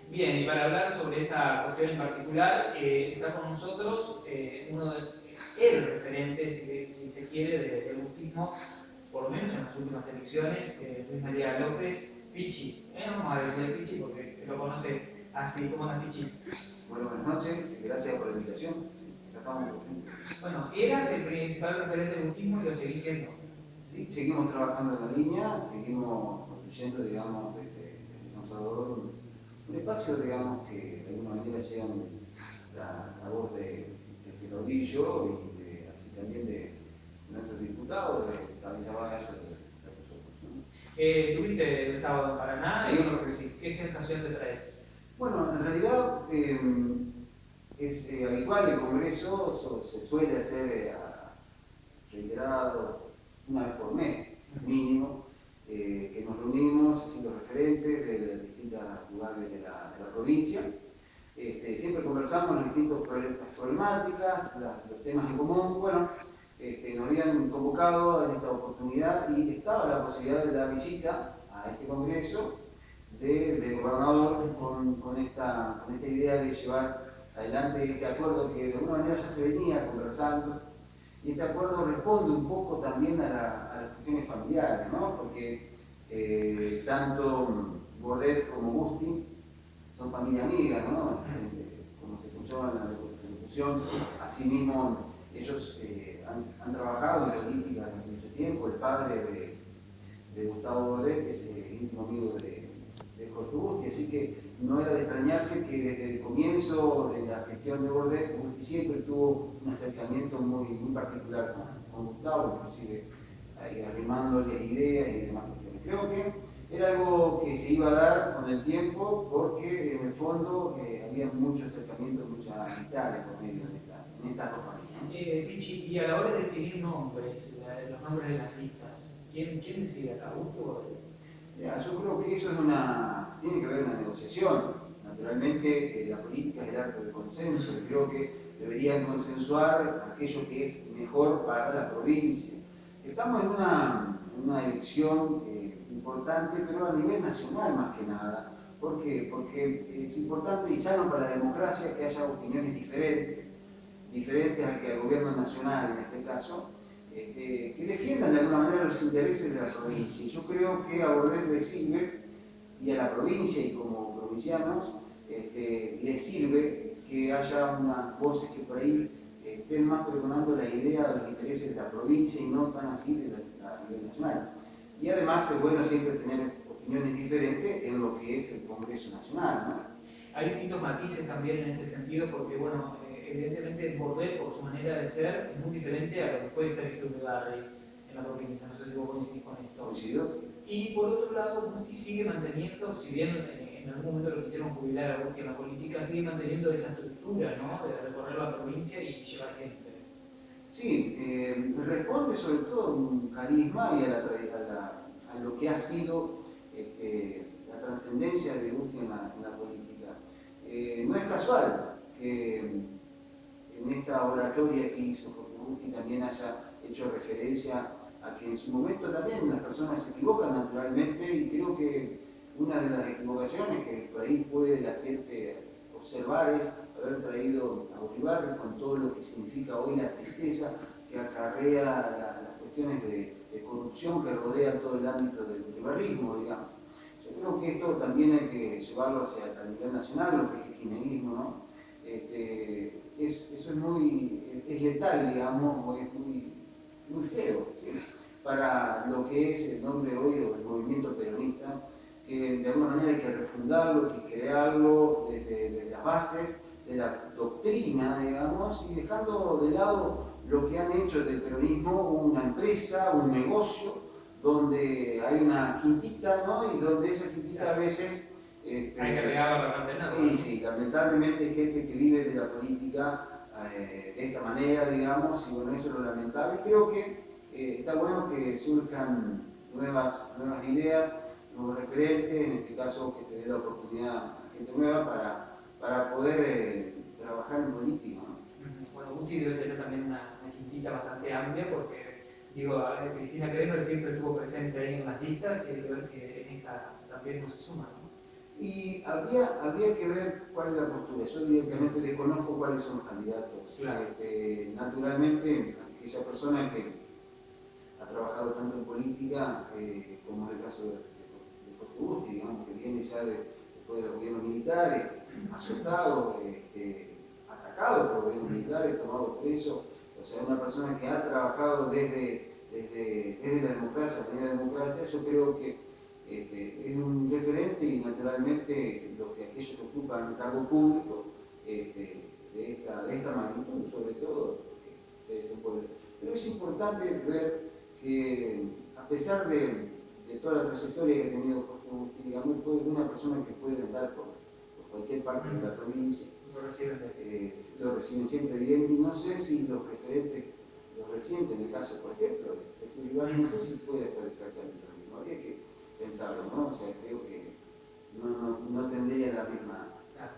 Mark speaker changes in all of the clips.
Speaker 1: Bien, y para hablar sobre esta cuestión en particular, está con nosotros uno de el referente, si se quiere, del gustismo, por lo menos en las últimas elecciones, Luis María López, Pichi. Vamos a decirle Pichi porque se lo conoce así. ¿Cómo anda Pichi?
Speaker 2: Bueno, buenas noches, gracias por la invitación. Sí, acá estamos presentes.
Speaker 1: Bueno, eras el principal referente del gustismo y lo seguís siendo.
Speaker 2: Sí, seguimos trabajando en la línea, seguimos construyendo, digamos, desde San Salvador un espacio, digamos, que de alguna manera sea la voz del caudillo y así también de nuestros diputados, de David Zavallos, de nosotros, ¿no?
Speaker 1: ¿Tuviste el sábado en Paraná?
Speaker 2: Sí, yo creo que sí.
Speaker 1: ¿Qué sensación te traes?
Speaker 2: Bueno, en realidad es habitual el Congreso, se suele hacer reiterado una vez por mes, mínimo, que nos reunimos haciendo referentes de distintos lugares de la provincia. Siempre conversamos las distintas problemáticas, los temas en común. Bueno, nos habían convocado en esta oportunidad y estaba la posibilidad de dar visita a este congreso del gobernador con esta idea de llevar adelante este acuerdo que de alguna manera ya se venía conversando. Y este acuerdo responde un poco también a las cuestiones familiares, ¿no? Porque tanto Bordet como Gusti son familia amiga, ¿no? Como se escuchó en la discusión, asimismo ellos han trabajado en política desde hace mucho tiempo. El padre de Gustavo Bordet es íntimo amigo de Jorge Gusti, así que no era de extrañarse que desde el comienzo de la gestión de Bordet, Gusti siempre tuvo un acercamiento muy particular con Gustavo, inclusive ahí arrimándole ideas y demás cuestiones. Creo que era algo que se iba a dar con el tiempo porque en el fondo había mucho acercamiento, mucha amistad de por medio en estas dos familias.
Speaker 1: Pichi, y a la hora de definir nombres, los nombres de las listas, ¿quién decide acá? ¿Gusto o Bordet?
Speaker 2: Yo creo que eso tiene que haber una negociación. Naturalmente, la política es el arte del consenso y creo que deberían consensuar aquello que es mejor para la provincia. Estamos en una elección importante, pero a nivel nacional más que nada. ¿Por qué? Porque es importante y sano para la democracia que haya opiniones diferentes al gobierno nacional en este caso, que defiendan de alguna manera los intereses de la provincia. Y yo creo que a Bordet le sirve, y a la provincia y como provincianos, le sirve que haya unas voces que por ahí estén más pregonando la idea de los intereses de la provincia y no tan así a nivel nacional. Y además es bueno siempre tener opiniones diferentes en lo que es el Congreso Nacional, ¿no?
Speaker 1: Hay distintos matices también en este sentido, porque bueno, evidentemente Bordet, por su manera de ser, es muy diferente a lo que fue Sergio Ulibarri en la provincia. No sé si vos coincidís con esto.
Speaker 2: ¿Coincido?
Speaker 1: Y por otro lado, Guti sigue manteniendo, si bien en algún momento lo quisieron jubilar a Guti en la política, sigue manteniendo esa estructura, ¿no? De recorrer la provincia y llevar gente.
Speaker 2: Sí, responde sobre todo a un carisma y a lo que ha sido la trascendencia de Gusti en la política. No es casual que en esta oratoria que hizo Jorge Gusti también haya hecho referencia a que en su momento también las personas se equivocan naturalmente y creo que una de las equivocaciones que por ahí puede la gente observar es haber traído a Uribarri con todo lo que significa hoy la tristeza que acarrea las cuestiones de corrupción que rodean todo el ámbito del uribarrismo, digamos. Yo creo que esto también hay que llevarlo hacia el nivel nacional, lo que es el kirchnerismo, ¿no? Eso es letal, digamos, o es muy feo, ¿sí? Para lo que es el nombre hoy del movimiento peronista, que de alguna manera hay que refundarlo, hay que crearlo desde las bases de la doctrina, digamos, y dejando de lado lo que han hecho del peronismo una empresa, un negocio, donde hay una quintita, ¿no? Y donde esa quintita a veces...
Speaker 1: hay que regar la mantenerla.
Speaker 2: Sí, sí, lamentablemente hay gente que vive de la política de esta manera, digamos, y bueno, eso es lo lamentable. Creo que está bueno que surjan nuevas ideas, nuevos referentes, en este caso que se dé la oportunidad a gente nueva para poder trabajar en política, ¿no?
Speaker 1: Bueno, Guti debe tener también una quintita bastante amplia porque, digo, Cristina Kremer siempre estuvo presente ahí en las listas y hay que ver si en esta también no se suma, ¿no?
Speaker 2: Y habría que ver cuál es la postura. Yo directamente desconozco cuáles son los candidatos.
Speaker 1: Claro.
Speaker 2: Naturalmente, aquella persona que ha trabajado tanto en política, como es el caso de Jorge Busti, digamos, que viene ya después de los gobiernos militares, azotado, atacado por gobiernos militares, tomado preso. O sea, una persona que ha trabajado desde la democracia, la democracia, yo creo que es un referente y naturalmente aquellos que ocupan un cargo público de esta magnitud, sobre todo, se desenvuelve. Pero es importante ver que, a pesar de toda la trayectoria que ha tenido Jorge Busti, digamos, es una persona que puede andar por cualquier parte de la provincia, lo reciben siempre bien, y no sé si los referentes, los recientes, en el caso, por ejemplo, de Sergio Iván, no sé si puede hacer exactamente lo mismo, habría que pensarlo, ¿no? O sea, creo que no tendría la misma...
Speaker 1: Claro.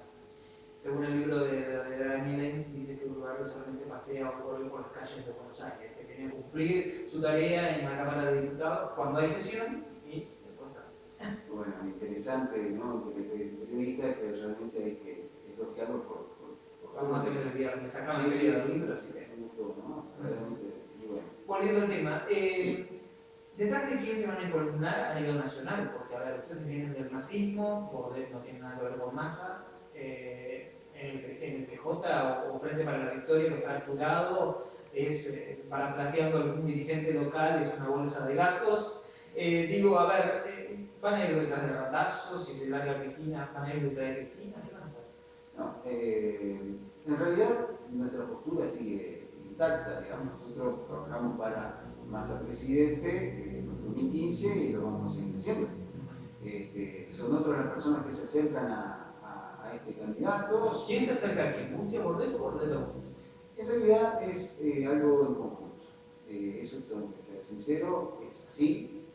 Speaker 1: Según el libro de Daniel Enz, dice que Uruguay solamente pasea hoy por hoy por las calles de Buenos Aires, que tiene que cumplir su tarea en la Cámara de Diputados cuando hay sesión y después sale.
Speaker 2: Bueno, interesante, ¿no? Porque el periodista que realmente hay que elogiarlo por
Speaker 1: vamos a tener el día, me sacaban el
Speaker 2: sí,
Speaker 1: libro, así que...
Speaker 2: me gustó, ¿no? Realmente, y bueno.
Speaker 1: Volviendo al tema,
Speaker 2: Sí.
Speaker 1: ¿detrás de quién se van a involucrar a nivel nacional? Porque, a ver, ustedes vienen del nazismo, Bordet no tiene nada que ver con Massa, en el PJ o Frente para la Victoria, lo fracturado es, parafraseando a algún dirigente local, es una bolsa de gatos. Digo, a ver, ¿van a ir detrás de Randazzo? Si se larga Cristina, ¿van a ir detrás de Cristina? ¿Qué van a hacer?
Speaker 2: No, en realidad nuestra postura sigue intacta, digamos. Nosotros trabajamos para Massa presidente en 2015 y lo vamos a seguir haciendo. Son otras las personas que se acercan a este candidato.
Speaker 1: ¿Quién se acerca a quién? ¿Busti a Bordet o Bordet a Busti?
Speaker 2: En realidad es algo en conjunto. Eso tengo que ser sincero, es así.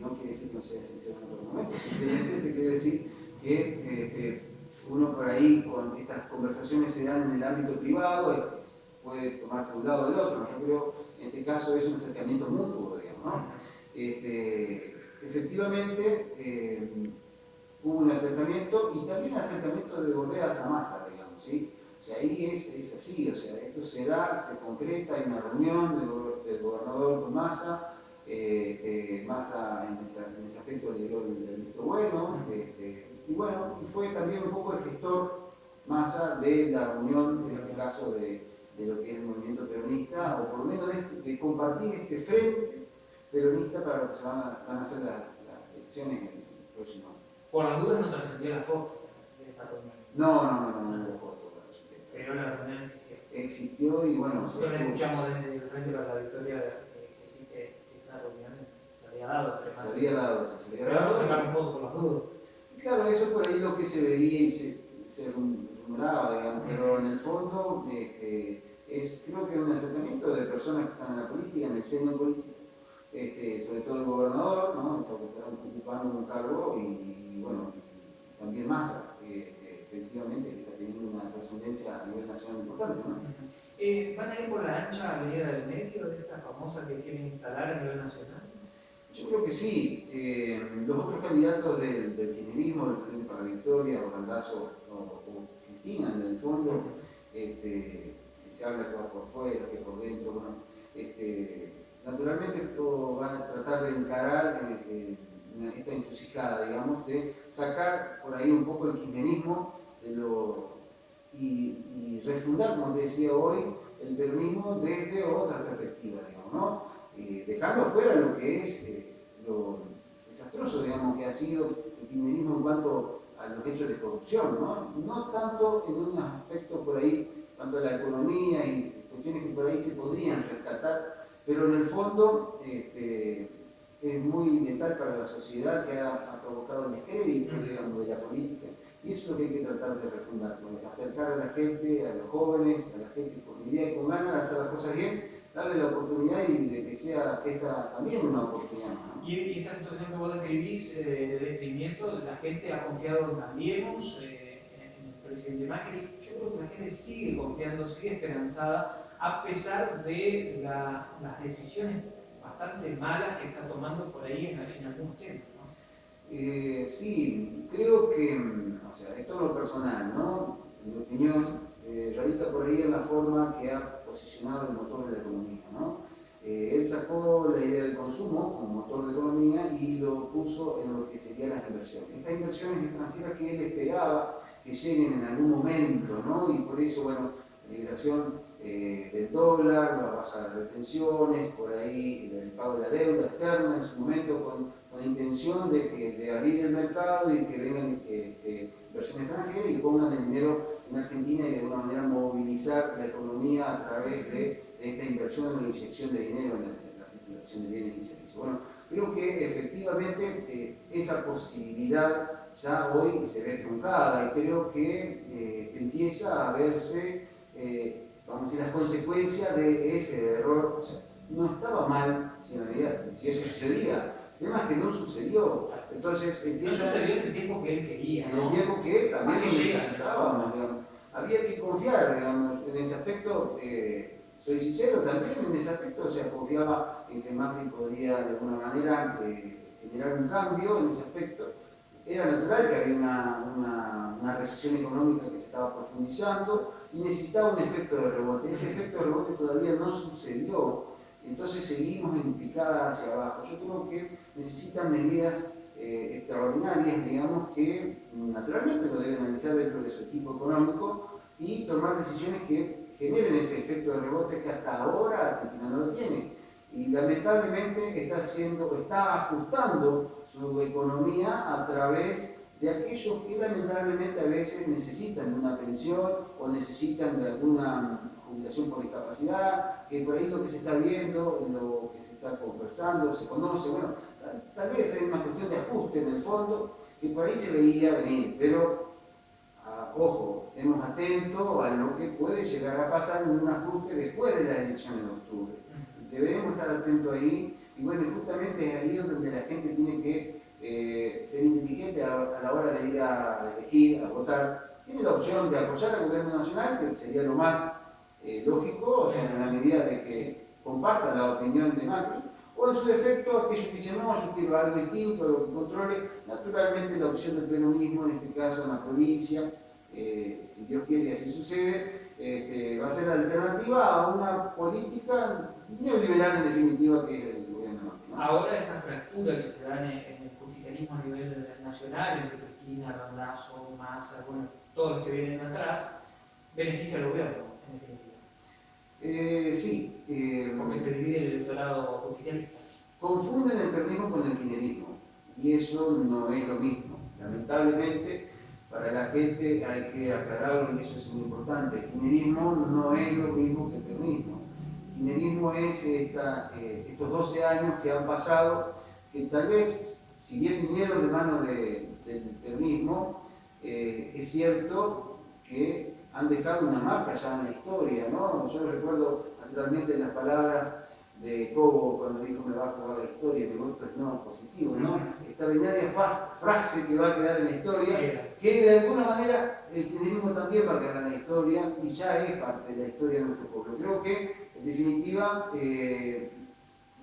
Speaker 2: No quiere decir que no sea sincero en otro momento, simplemente te quiero decir que uno por ahí, con estas conversaciones se dan en el ámbito privado, puede tomarse de un lado o del otro. Yo creo en este caso es un acercamiento mutuo, digamos, ¿no? Efectivamente, hubo un acercamiento y también un acercamiento de Bordet a Massa, digamos, ¿sí? O sea, ahí es así, o sea, esto se da, se concreta, hay una reunión del gobernador con Massa, Massa en ese aspecto le dio el visto bueno, y bueno, y fue también un poco el gestor Massa de la unión, en este caso de lo que es el movimiento peronista, o por lo menos de compartir este frente peronista para lo que se van a hacer las elecciones en el próximo año.
Speaker 1: Por las dudas no trascendió la foto de esa reunión.
Speaker 2: No hubo foto.
Speaker 1: Pero la reunión existió.
Speaker 2: Existió y bueno...
Speaker 1: Nosotros escuchamos desde el Frente para la Victoria que sí que esta reunión se había dado.
Speaker 2: Se había dado.
Speaker 1: Pero no sacaron fotos por las dudas.
Speaker 2: Claro, eso por ahí lo que se veía y se rumoraba, digamos, pero en el fondo creo que es un acercamiento de personas que están en la política, en el seno político, sobre todo el gobernador, ¿no? Está ocupando un cargo y bueno, también Massa, efectivamente, que está teniendo una trascendencia a nivel nacional importante, ¿no?
Speaker 1: ¿Van a ir por la ancha avenida del medio, de esta famosa que quieren instalar a nivel nacional?
Speaker 2: Yo creo que sí. Los otros candidatos del kirchnerismo, del Frente para la Victoria, o Randazzo o Cristina, en el fondo, que se habla que va por fuera, que por dentro, bueno, naturalmente esto van a tratar de encarar esta encrucijada, digamos, de sacar por ahí un poco el kirchnerismo y refundar, como te decía hoy, el peronismo desde otra perspectiva, digamos, ¿no? Dejando fuera lo que es lo desastroso, digamos, que ha sido el kirchnerismo en cuanto a los hechos de corrupción, no tanto en un aspecto por ahí, cuanto a la economía y cuestiones que por ahí se podrían rescatar, pero en el fondo es muy letal para la sociedad, que ha provocado el descrédito, digamos, de la política, y eso es lo que hay que tratar de refundar, acercar a la gente, a los jóvenes, a la gente con idea y con ganas de hacer las cosas bien, darle la oportunidad y de que sea esta también una oportunidad, ¿no?
Speaker 1: Y esta situación que vos describís de descreimiento, la gente ha confiado en Cambiemos, en el presidente Macri. Yo creo que la gente sigue confiando, sigue esperanzada, a pesar de las decisiones bastante malas que está tomando por ahí en algunos temas, ¿no?
Speaker 2: Sí, creo que, o sea, esto es lo personal, ¿no? En mi opinión, radica por ahí en la forma que ha posicionado el motor de la economía, ¿no? Él sacó la idea del consumo como motor de economía y lo puso en lo que serían las inversiones. Estas inversiones extranjeras que él esperaba que lleguen en algún momento, ¿no? Y por eso, bueno, la liberación del dólar, la baja de retenciones, por ahí el pago de la deuda externa en su momento con intención de abrir el mercado y que vengan inversiones extranjeras y pongan el dinero en Argentina y de alguna manera movilizar la economía a través de esta inversión o la inyección de dinero en la circulación de bienes y servicios. Bueno, creo que efectivamente esa posibilidad ya hoy se ve truncada y creo que empieza a verse, vamos a decir, las consecuencias de ese error. O sea, no estaba mal si en realidad si eso sucedía. El tema es que no sucedió. Entonces empieza.
Speaker 1: No sucedió en el tiempo que él quería, ¿no?
Speaker 2: En el tiempo que también lo
Speaker 1: Aquí llega,
Speaker 2: necesitábamos, digamos. Había que confiar, digamos, en ese aspecto. Soy sincero, también en ese aspecto, o sea, confiaba en que Macri podía de alguna manera generar un cambio en ese aspecto. Era natural que había una recesión económica que se estaba profundizando y necesitaba un efecto de rebote. Ese efecto de rebote todavía no sucedió, entonces seguimos en picada hacia abajo. Yo creo que necesitan medidas extraordinarias, digamos, que naturalmente lo deben analizar dentro de su equipo económico y tomar decisiones que generen ese efecto de rebote que hasta ahora Argentina no lo tiene. Y lamentablemente está ajustando su economía a través de aquellos que lamentablemente a veces necesitan de una pensión o necesitan de alguna jubilación por discapacidad, que por ahí lo que se está viendo, lo que se está conversando, se conoce, bueno, tal vez hay una cuestión de ajuste en el fondo que por ahí se veía venir, pero ojo, estemos atentos a lo que puede llegar a pasar en un ajuste después de las elecciones de octubre. Deberemos estar atentos ahí y bueno, justamente es ahí donde la gente tiene que ser inteligente a la hora de ir a elegir, a votar. Tiene la opción de apoyar al gobierno nacional, que sería lo más lógico, o sea, en la medida de que comparta la opinión de Macri, o en su defecto, aquellos que dicen, no, yo quiero algo distinto, algo que controle, naturalmente la opción del peronismo, en este caso en la provincia, si Dios quiere y así sucede, va a ser la alternativa a una política neoliberal en definitiva que es el gobierno Macri, ¿no?
Speaker 1: Ahora esta fractura que se da en el justicialismo a nivel nacional, entre Cristina, Randazzo, Massa, bueno, todos los que vienen atrás, beneficia al gobierno, en definitiva.
Speaker 2: Sí.
Speaker 1: Porque se divide el electorado justicialista.
Speaker 2: Confunden el peronismo con el kirchnerismo y eso no es lo mismo. Lamentablemente, para la gente hay que aclararlo y eso es muy importante. El kirchnerismo no es lo mismo que el peronismo. El kirchnerismo es estos 12 años que han pasado, que tal vez, si bien vinieron de mano del peronismo, es cierto que han dejado una marca ya en la historia, ¿no? Yo recuerdo naturalmente las palabras de Cobo cuando dijo me va a jugar la historia, mi voto es no positivo, ¿no? Extraordinaria frase que va a quedar en la historia, que de alguna manera el kirchnerismo también va a quedar en la historia y ya es parte de la historia de nuestro pueblo. Creo que en definitiva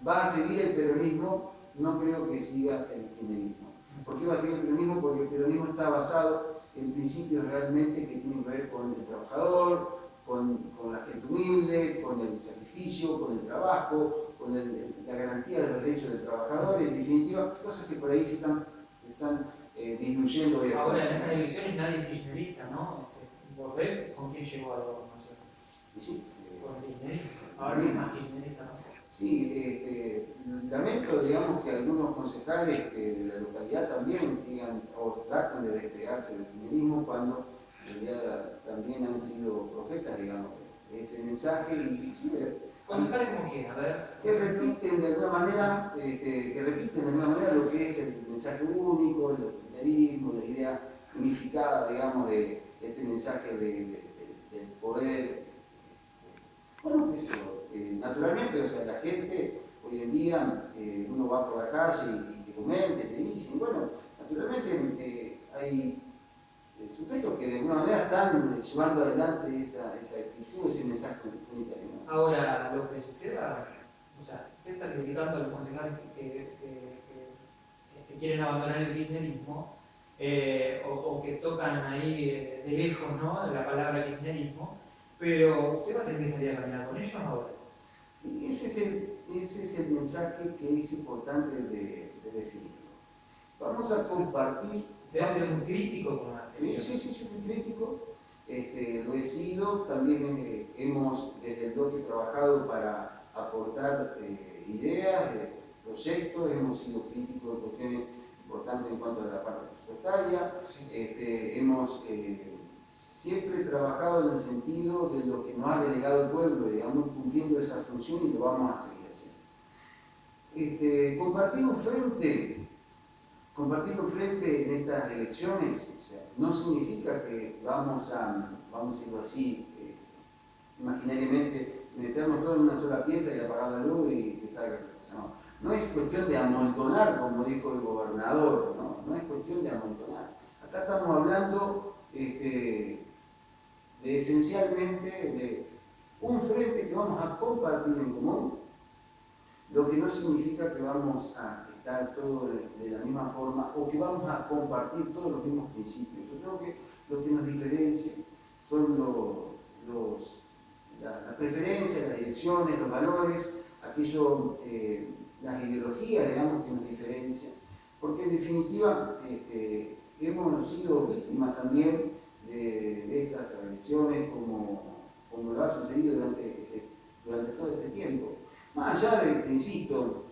Speaker 2: va a seguir el peronismo, no creo que siga el kirchnerismo. ¿Por qué va a seguir el peronismo? Porque el peronismo está basado en principios realmente que tienen que ver con el trabajador, con la gente humilde, con el sacrificio, con el trabajo, con la garantía de los derechos del trabajador, en definitiva, cosas que por ahí se están disminuyendo.
Speaker 1: Ahora en estas elecciones nadie es kirchnerista, ¿no? ¿Borrell con quién llegó a la gobernación?
Speaker 2: Sí.
Speaker 1: Con el kirchnerismo. Ahora no es más kirchnerista, ¿no?
Speaker 2: Sí, lamento, digamos, que algunos concejales de la localidad también sigan o traten de despegarse del kirchnerismo cuando ya también han sido profetas, digamos, de ese mensaje y
Speaker 1: concejales como quién, a ver.
Speaker 2: Que repiten de alguna manera, lo que es el mensaje único, el kirchnerismo, la idea unificada, digamos, de este mensaje del poder. Bueno, qué sé yo, naturalmente, o sea, la gente hoy en día, uno va por la calle y te comenta, te dicen, bueno, naturalmente hay sujetos que de alguna manera están llevando adelante esa actitud, ese mensaje unitario, ¿no?
Speaker 1: Ahora, López, usted está criticando a los concejales que quieren abandonar el kirchnerismo, o o que tocan ahí de lejos, ¿no?, la palabra kirchnerismo, pero usted va a tener que salir a caminar con ellos ahora.
Speaker 2: Sí, ese es el mensaje que es importante de definirlo. Vamos a compartir.
Speaker 1: Debe ser muy crítico con la
Speaker 2: Sí, yo soy crítico, lo he sido, también hemos desde el bloque trabajado para aportar ideas, proyectos, hemos sido críticos de cuestiones importantes en cuanto a la parte presupuestaria,
Speaker 1: Sí.
Speaker 2: Hemos siempre trabajado en el sentido de lo que nos ha delegado el pueblo, digamos, cumpliendo esa función y lo vamos a seguir haciendo. Compartir un frente en estas elecciones, o sea, no significa que vamos a decirlo así, imaginariamente, meternos todos en una sola pieza y apagar la luz y que salga otra cosa. No es cuestión de amontonar, como dijo el gobernador, no es cuestión de amontonar. Acá estamos hablando de esencialmente de un frente que vamos a compartir en común, lo que no significa que vamos a estar todos de la misma forma o que vamos a compartir todos los mismos principios. Yo creo que lo que nos diferencia son las preferencias, las direcciones, los valores, las ideologías, digamos, que nos diferencian, porque en definitiva hemos sido víctimas también de estas agresiones como lo ha sucedido durante todo este tiempo. Más allá de que, insisto,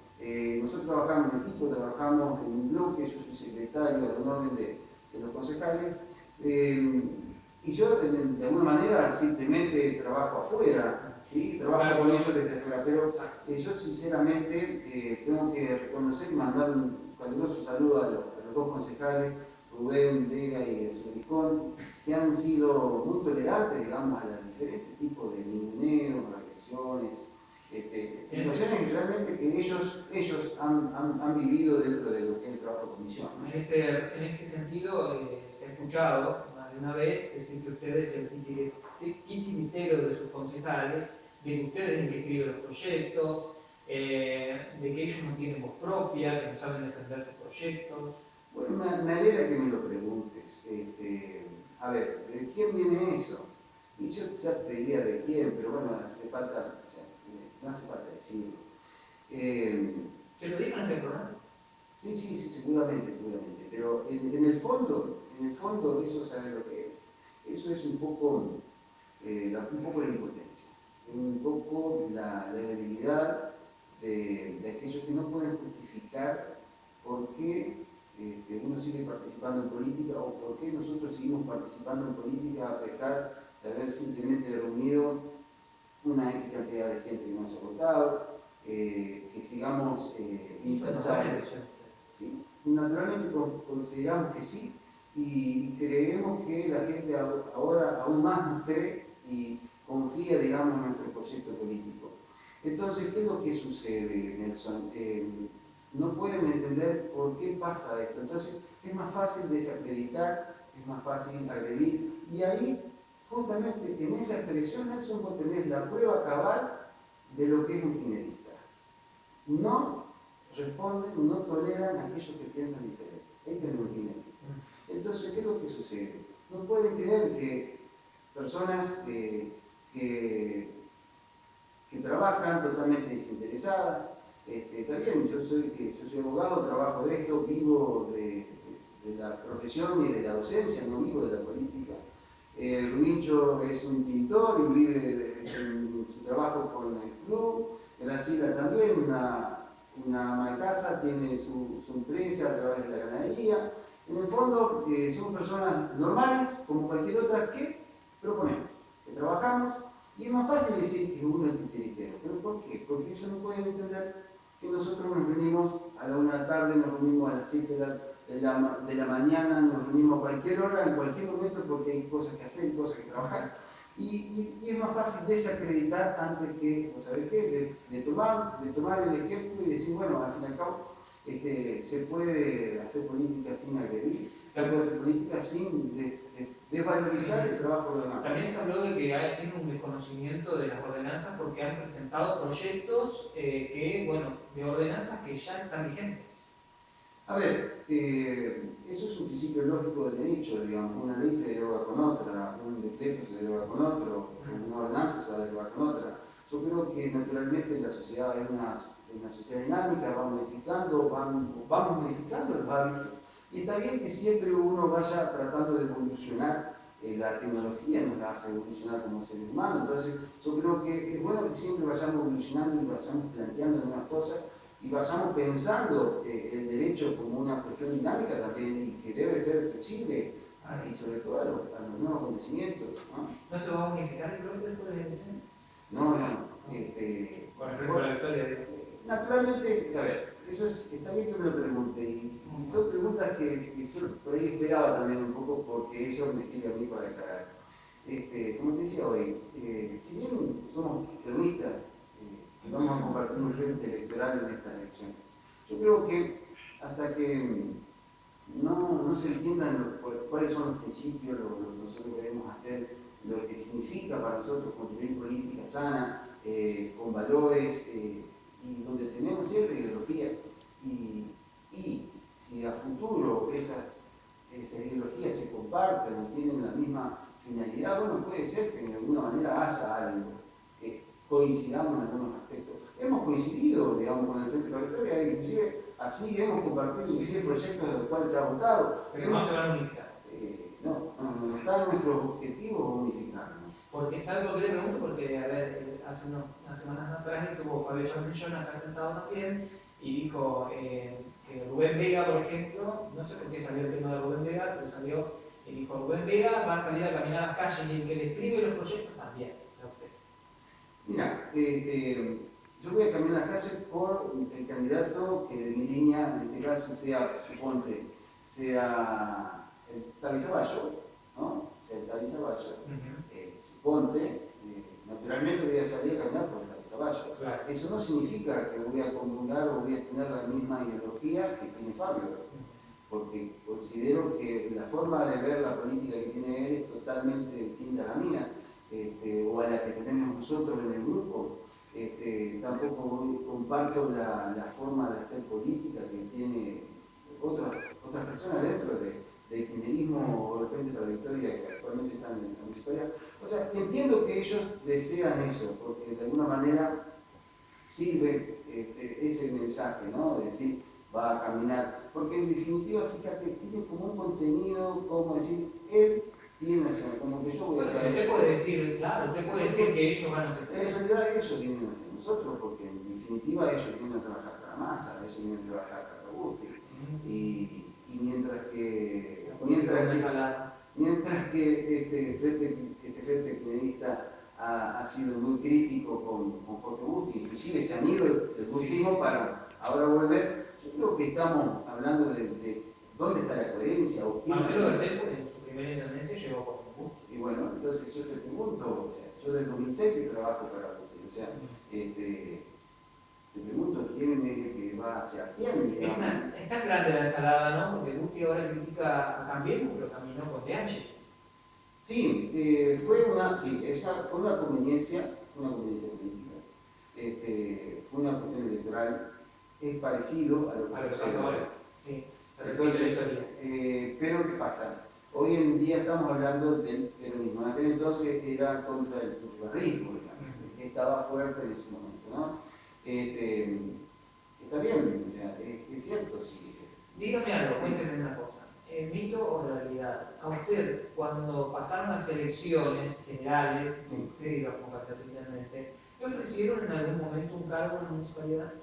Speaker 2: nosotros trabajamos en equipo, trabajamos en un bloque, yo soy secretario de orden de los concejales, y yo de alguna manera simplemente trabajo afuera, ¿sí? Trabajo con ellos desde afuera, pero yo sinceramente tengo que reconocer y mandar un caluroso saludo a los dos concejales, Rubén Vega y el señor Visconti, que han sido muy tolerantes, digamos, a los diferentes tipos de ninguneos, agresiones, situaciones realmente que ellos han vivido dentro de lo que es el trabajo de comisión.
Speaker 1: En este sentido, se ha escuchado más de una vez decir que usted es el titiritero de sus concejales, de que usted es el que escribe los proyectos, de que ellos no tienen voz propia, que no saben defender sus proyectos.
Speaker 2: Bueno, me alegra que me lo preguntes. A ver, ¿de quién viene eso? Y yo ya te diría de quién, pero bueno, no hace falta decirlo.
Speaker 1: ¿Se lo dijo en el programa?
Speaker 2: Sí, seguramente, pero en el fondo eso sabe lo que es. Eso es un poco la impotencia, un poco la debilidad de aquellos que no pueden justificar por qué uno sigue participando en política o por qué nosotros seguimos participando en política a pesar de haber simplemente reunido una X cantidad de gente que nos ha votado, que sigamos intachables. ¿Sí? Naturalmente consideramos que sí y creemos que la gente ahora aún más nos cree y confía, digamos, en nuestro proyecto político. Entonces, ¿qué es lo que sucede, Nelson? No pueden entender por qué pasa esto. Entonces, es más fácil desacreditar, es más fácil agredir. Y ahí, justamente en esa expresión, Nelson, vos tenés la prueba cabal de lo que es un kirchnerista. No responden, no toleran a aquellos que piensan diferente. Este es un kirchnerista. Entonces, ¿qué es lo que sucede? No pueden creer que personas que trabajan totalmente desinteresadas. También yo soy abogado, trabajo de esto, vivo de la profesión y de la docencia, no vivo de la política. Ruicho es un pintor y vive en su trabajo con el club. Graciela también, una ama de casa, tiene su empresa a través de la ganadería. En el fondo, somos personas normales, como cualquier otra, que proponemos, que trabajamos. Y es más fácil decir que uno es titiritero. ¿Pero por qué? Porque ellos no pueden entender que nosotros nos reunimos a la 1 de la tarde, nos reunimos a las 7 de la mañana, nos reunimos a cualquier hora, en cualquier momento, porque hay cosas que hacer, cosas que trabajar. Y es más fácil desacreditar antes que, ¿sabes qué? De tomar el ejemplo y decir, bueno, al fin y al cabo, se puede hacer política sin agredir, se puede hacer política sin desvalorizar el trabajo de los demás.
Speaker 1: También se habló de que tiene un desconocimiento de las ordenanzas porque han presentado proyectos de ordenanzas que ya están vigentes.
Speaker 2: A ver, eso es un principio lógico del derecho, digamos, una ley se deroga con otra, un decreto se deroga con otro, una ordenanza se va a derogar con otra. Yo creo que naturalmente la sociedad es una sociedad dinámica, va modificando, vamos modificando los hábitos, y está bien que siempre uno vaya tratando de evolucionar. La tecnología nos hace evolucionar como seres humanos, entonces yo creo que es bueno que siempre vayamos evolucionando y vayamos planteando nuevas cosas y vayamos pensando el derecho como una cuestión dinámica también y que debe ser flexible y sobre todo a los nuevos acontecimientos.
Speaker 1: ¿No se va a unificar el bloque después de la elección?
Speaker 2: No.
Speaker 1: Con respecto a la victoria.
Speaker 2: Naturalmente, a ver, está bien que me lo pregunte y son preguntas que yo por ahí esperaba también un poco porque eso me sirve a mí para aclarar. Como te decía hoy, si bien somos peronistas, vamos a compartir un frente electoral en estas elecciones. Yo creo que hasta que no se entiendan cuáles son los principios, lo que nosotros queremos hacer, lo que significa para nosotros construir política sana, con valores, y donde tenemos cierta ideología, y si a futuro esas ideologías se comparten o tienen la misma finalidad, bueno, puede ser que de alguna manera haya algo, que coincidamos en algunos aspectos. Hemos coincidido, digamos, con el Frente para la Victoria, inclusive así hemos compartido inclusive proyectos de los cuales se ha votado.
Speaker 1: Pero no se van a unificar.
Speaker 2: No está nuestro objetivo unificarnos.
Speaker 1: Porque es algo que le pregunto, porque a ver, hace unas semanas atrás estuvo Fabio Chamillón acá sentado también y dijo que Rubén Vega, por ejemplo, no sé por qué salió el tema de Rubén Vega, pero salió y dijo Rubén Vega va a salir a caminar a las calles y el que le escribe los proyectos también.
Speaker 2: Mira, yo voy a caminar a las calles por el candidato que de mi línea, en este caso sea, suponte, sea el Tavi Zavallo, ¿no? Sea el Tavi Zavallo, suponte, naturalmente voy a salir a caminar por el Tavi Zavallo.
Speaker 1: Claro.
Speaker 2: Eso no significa que voy a comulgar o voy a tener la misma ideología que tiene Fabio, porque considero que la forma de ver la política que tiene él es totalmente distinta a la mía, o a la que tenemos nosotros en el grupo. Tampoco comparto la forma de hacer política que tiene otras personas dentro del kirchnerismo o del Frente para la Victoria que actualmente están en la municipalidad. O sea, entiendo que ellos desean eso, porque de alguna manera sirve ese mensaje, ¿no? De decir, va a caminar. Porque en definitiva, fíjate, tiene como un contenido, como decir, él viene hacia, como que yo voy a hacer.
Speaker 1: Usted puede decir, claro, usted puede decir que ellos van a hacer.
Speaker 2: En realidad ellos vienen hacia nosotros, porque en definitiva ellos vienen a trabajar para Massa, ellos vienen a trabajar para Robusti. Y mientras que este frente kirchnerista ha sido muy crítico con Jorge Busti, inclusive se han ido del gustismo para ahora volver, yo creo que estamos hablando de dónde está la coherencia o quién.
Speaker 1: Marcelo Bertel en su primera intendencia llegó con Busti.
Speaker 2: Y bueno, entonces yo te pregunto, o sea, yo desde 2006 que trabajo para Busti, o sea, te pregunto quién es el que va hacia quién.
Speaker 1: Es tan grande la ensalada, ¿no? Porque Busti ahora critica a Cambiemos, pero caminó con DH.
Speaker 2: Sí, fue una conveniencia política, fue una cuestión electoral, es parecido a lo que
Speaker 1: pasa ahora. Sí,
Speaker 2: entonces, pero ¿qué pasa? Hoy en día estamos hablando del peronismo, en aquel entonces era contra el barrismo, que estaba fuerte en ese momento, ¿no? Está bien, o sea, es cierto, sí.
Speaker 1: Dígame algo, cuénteme una cosa. ¿Mito o realidad? A usted, cuando pasaron las elecciones generales, si usted iba como candidato independiente, ¿le ofrecieron en algún momento un cargo en la municipalidad?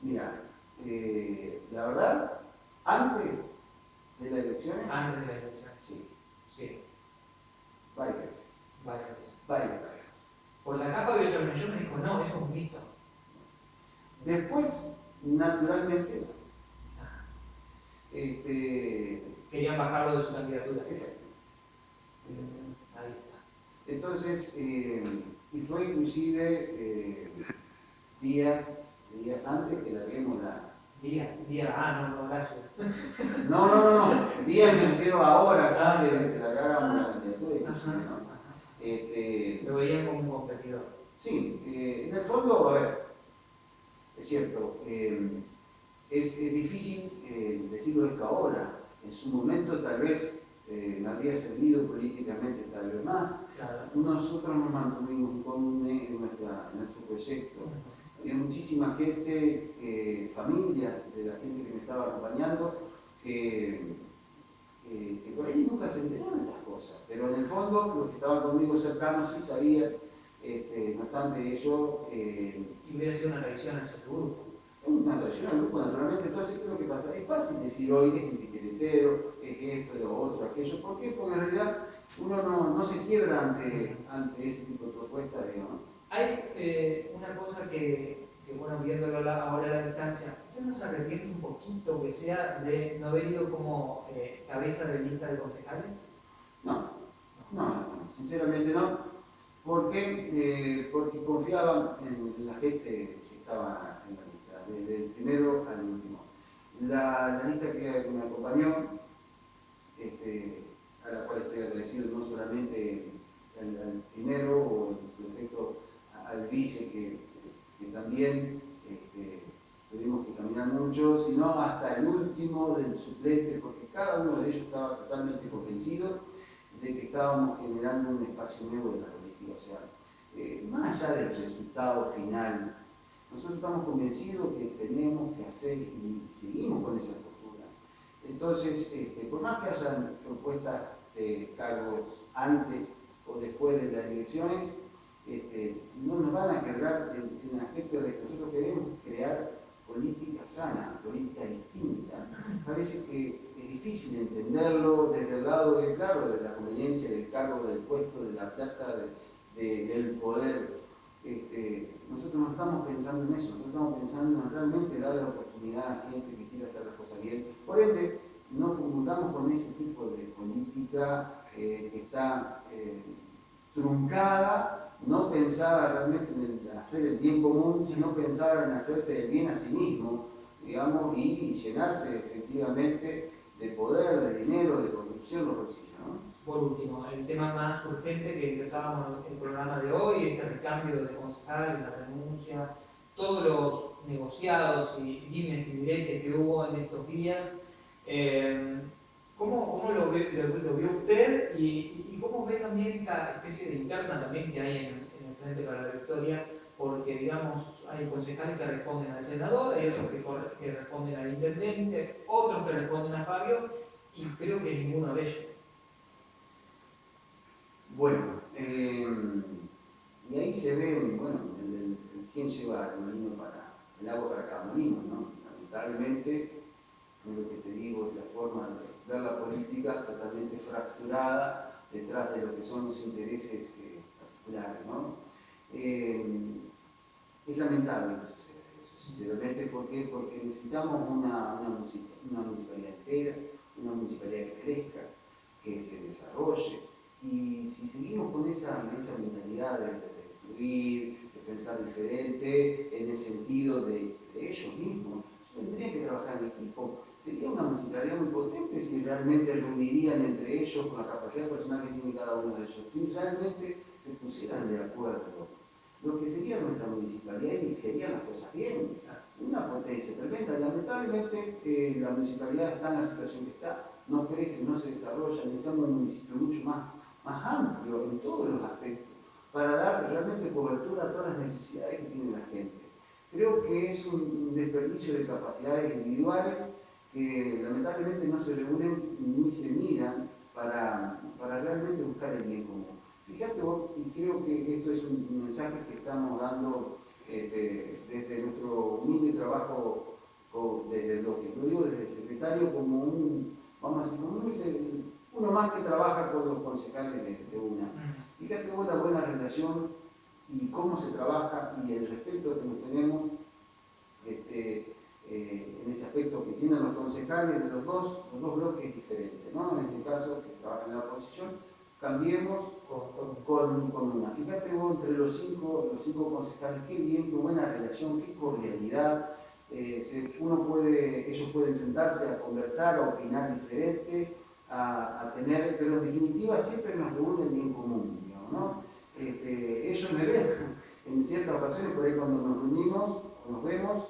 Speaker 2: Mira, la verdad, antes de las elecciones.
Speaker 1: Antes de las elecciones.
Speaker 2: Sí.
Speaker 1: Sí.
Speaker 2: Varias veces.
Speaker 1: Varias veces. Por la CAFA Fabio Chamillón me dijo, no, eso es un mito.
Speaker 2: Después, naturalmente, no.
Speaker 1: Querían bajarlo de su candidatura.
Speaker 2: Exacto.
Speaker 1: Ahí está.
Speaker 2: Entonces, y fue inclusive días antes que larguemos la.
Speaker 1: No, gracias.
Speaker 2: No. Días me refiero a horas antes de que largáramos la candidatura.
Speaker 1: Lo veían como un competidor.
Speaker 2: Sí, en el fondo, a ver, es cierto, es difícil decirlo esto ahora. En su momento tal vez me habría servido políticamente tal vez más.
Speaker 1: Claro.
Speaker 2: Nosotros nos mantuvimos incólumes en nuestro proyecto. Había muchísima gente, familias de la gente que me estaba acompañando, que por ahí nunca se enteraron de estas cosas. Pero en el fondo, los que estaban conmigo cercanos sí sabían, no obstante eso.
Speaker 1: Y hubiera sido una traición hacia tu grupo.
Speaker 2: Es una traición al grupo, naturalmente. Entonces, ¿qué es lo que pasa? Es fácil decir hoy es un titiritero, es esto, lo otro, aquello. ¿Por qué? Porque en realidad uno no se quiebra ante ese tipo de propuestas, digamos.
Speaker 1: Hay una cosa que, bueno, viéndolo ahora a la distancia, ¿usted no se arrepiente un poquito que sea de no haber ido como cabeza de lista de concejales?
Speaker 2: No, sinceramente no. ¿Por qué? Porque confiaba en la gente que estaba en la lista, desde el primero al último. La lista que me acompañó, a la cual estoy agradecido no solamente al primero o en su efecto al vice que también tuvimos que caminar mucho, sino hasta el último del suplente, porque cada uno de ellos estaba totalmente convencido de que estábamos generando un espacio nuevo de la política. O sea, más allá del resultado final, nosotros estamos convencidos que tenemos que hacer y seguimos con esa postura. Entonces, por más que hayan propuestas de cargos antes o después de las elecciones, no nos van a quebrar en el aspecto de que nosotros queremos crear política sana, política distinta. Parece que es difícil entenderlo desde el lado de, claro, de la conveniencia del cargo, del puesto, de la plata, del poder. Nosotros no estamos pensando en eso, nosotros estamos pensando en realmente darle la oportunidad a gente que quiera hacer las cosas bien. Por ende, no comulgamos con ese tipo de política que está truncada, no pensada realmente en hacer el bien común, sino pensada en hacerse el bien a sí mismo, digamos, y llenarse efectivamente de poder, de dinero, de corrupción, los bolsillos, ¿no?
Speaker 1: Por último, el tema más urgente que empezábamos el programa de hoy, este recambio de concejales, la renuncia, todos los negociados y dimes y diretes que hubo en estos días. ¿Cómo lo vio usted y cómo ve también esta especie de interna también que hay en el Frente para la Victoria? Porque, digamos, hay concejales que responden al senador, hay otros que responden al intendente, otros que responden a Fabio, y creo que ninguno de ellos.
Speaker 2: Bueno, y ahí se ve, bueno, quién lleva el molino el agua para cada molino, ¿no? Lamentablemente, lo que te digo es la forma de ver la política totalmente fracturada detrás de lo que son los intereses particulares, ¿no? Es lamentable que suceda eso, sinceramente. ¿Por qué? Porque necesitamos una municipalidad entera, una municipalidad que crezca, que se desarrolle. Y si seguimos con esa mentalidad de destruir, de pensar diferente, en el sentido de ellos mismos, tendrían que trabajar en equipo. Sería una municipalidad muy potente si realmente reunirían entre ellos con la capacidad personal que tiene cada uno de ellos, si realmente se pusieran de acuerdo. Lo que sería nuestra municipalidad y serían las cosas bien, una potencia tremenda. Lamentablemente la municipalidad está en la situación que está, no crece, no se desarrolla, necesitamos un municipio mucho más amplio en todos los aspectos para dar realmente cobertura a todas las necesidades que tiene la gente. Creo que es un desperdicio de capacidades individuales que lamentablemente no se reúnen ni se miran para realmente buscar el bien común. Fíjate vos, y creo que esto es un mensaje que estamos dando desde nuestro humilde trabajo, desde lo digo desde el secretario como vamos a decir, como uno más que trabaja con los concejales de UNA. Fíjate vos la buena relación y cómo se trabaja y el respeto que nos tenemos en ese aspecto que tienen los concejales de los dos bloques diferentes, ¿no? En este caso, que trabajan en la oposición, cambiemos con una. Fíjate vos entre los cinco concejales, qué bien, qué buena relación, qué cordialidad. Ellos pueden sentarse a conversar, a opinar diferente, a tener, pero en definitiva siempre nos reúne el bien común, digamos, ¿no? Ellos me ven en ciertas ocasiones, por ahí cuando nos reunimos, o nos vemos,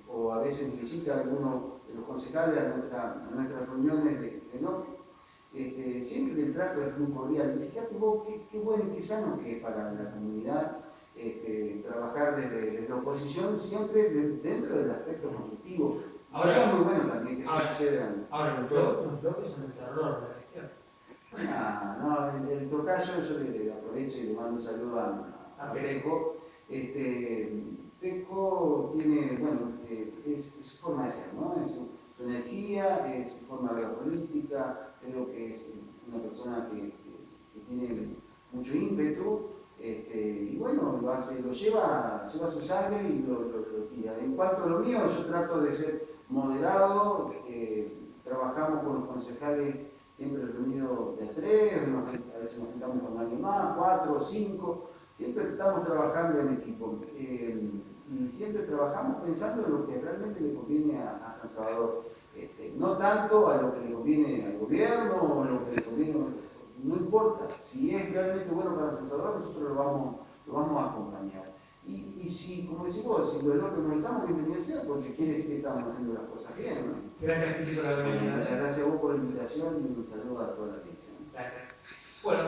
Speaker 2: o a a veces nos visita alguno de los concejales a nuestras reuniones de NOC, siempre el trato es muy cordial. Y fíjate vos qué bueno y qué sano que es para la comunidad trabajar desde la oposición, siempre dentro del aspecto constructivo. Sería muy bueno también que eso suceda.
Speaker 1: Ahora, los bloques son el terror de la gestión.
Speaker 2: No, en todo caso, yo le aprovecho y le mando un saludo a Peco. Peco tiene, bueno, es su forma de ser, ¿no? Es su energía, es su forma de ver la política. Creo que es una persona que tiene mucho ímpetu. Y bueno, lo lleva a su sangre y lo tira. En cuanto a lo mío, yo trato de ser moderado, trabajamos con los concejales siempre reunidos de a tres, a veces nos juntamos con alguien más, 4 o 5, siempre estamos trabajando en equipo. Y siempre trabajamos pensando en lo que realmente le conviene a San Salvador. No tanto a lo que le conviene al gobierno o a lo que le conviene, no importa. Si es realmente bueno para San Salvador, nosotros lo vamos a acompañar. Y si, como decís vos, si los locos no estamos, bienvenido sea, porque quiere decir que estamos haciendo las cosas bien, ¿no?
Speaker 1: Gracias, Pichi, por la bienvenida.
Speaker 2: Muchas gracias a vos por la invitación y un saludo a toda la atención.
Speaker 1: Gracias. Bueno,